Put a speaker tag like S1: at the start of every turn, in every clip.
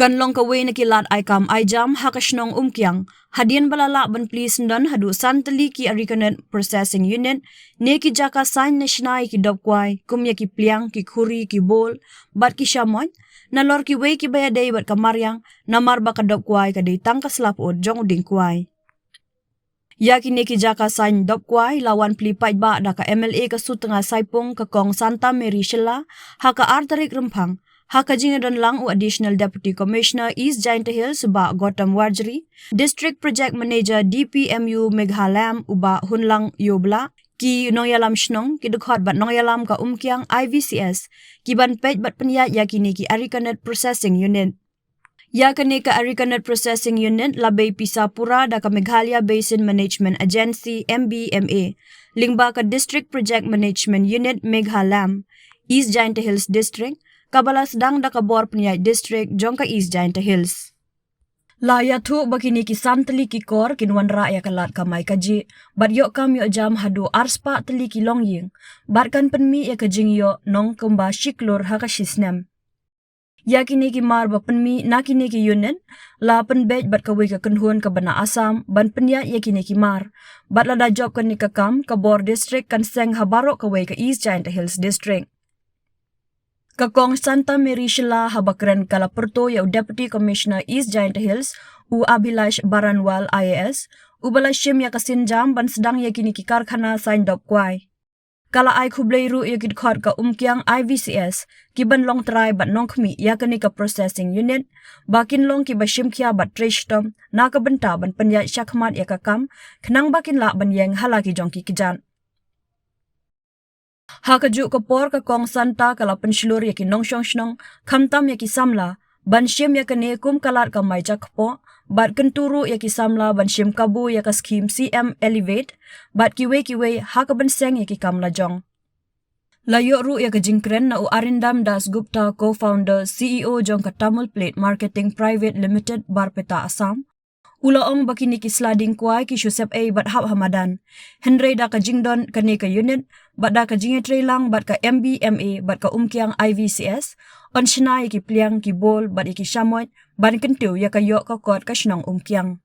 S1: Kanlong kaway na kilat ay kam ay jam hakasnong Umkiang, hadian balala ban please ndan hadu santali ki arikanet processing unit, ne ki jaka sain na shinay ki kwai, kumya ki pliang, ki khuri, ki bol, bat ki shamoy, nalor ki way ki bayaday bat kamaryang, namar baka kwai kaday tangkas lapod jong uding kwai. Yaki ne ki jaka sain kwai lawan pli pait ba da ka MLA ka sutanga saipong ka kong Santa Mary Shylla, haka artarik rempang, haka jingadan lang u Additional Deputy Commissioner East Giant Hills uba Gautam Warjari, District Project Manager DPMU Megha-LAMP uba Hunlang Yobla, ki nong shnong ki dukhot bat nong ka Umkiang IVCS, ki ban pej bat penyat yakini ki Arikanet Processing Unit. Yakini ka Arikanet Processing Unit labay Pisapura da ka Meghalaya Basin Management Agency MBMA, lingba ka District Project Management Unit Megha-LAMP, East Giant Hills District, kabalas dang da ka Bor Penyai District jong ka East Giant Hills. Laya thu bakini ki santali ki kor kinwan ra ya kalat kamay kaji, bat yo kam yo jam hadu arspa tali ki longying, bat kan pynmih ya kajing yo nong kumba klur haka shisnem. Yakini ki mar ba pynmih nakini ki unit, la penbej bat kaway ka kenhun ka bana Asam, ban penya yakini ki mar, bat lada job kan ni kakam ka Bor District kan seng habaro kaway ka East Giant Hills District. Kakong Santa Mary Shylla habakran kalaperto ya Deputy Commissioner East Giant Hills u Abhilash Baranwal IAS u balashim ya kasinjam ban sedang yakini ki karkhana sain kwai. Kala ay kublay ru yakit khot ka Umkiang IVCS kiban long try bat nongkmi yakani ka processing unit bakin long ki bashim kya bat trishtom nakabenta ban penyat syakmat yakakam kenang bakin la ban yang halaki jongki kijan. Hakaju kapor ka kong Santa kala penslur yaki nongshong shnong kamtam yaki samla ban shim yakane kum kalat ka mai jakpo bat kenturu yaki samla ban shim kabu yaka scheme CM Elevate bat kiwe haka ban seng yaki kamla jong. Layo ru yaka jingkren na u Arindam Das Gupta co-founder CEO jong ka Tamil Plate Marketing Private Limited Barpeta Assam. Ulaong bakini ki slading kwai ki shusep a bat hap hamadan. Henry da ka jingdon kani ka unit, bat da ka jingetre lang bat ka MBMA bat ka Umkiang IVCS, on shinay ki pliang ki bol bat iki shamoy, ban kentiu ya ka yok ka kot ka shnong Umkiang.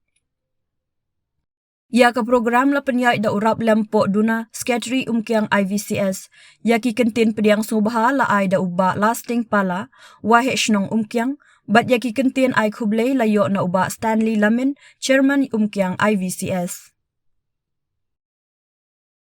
S1: Ya ka program la penyai da urap lempo duna sketri Umkiang IVCS, ya ki kentin pediang subaha la ay da uba lasting pala, wahe shnong Umkiang, bat yaki kentin ay kublay layo na uba Stanley Lamin, Chairman Umkiang IVCS.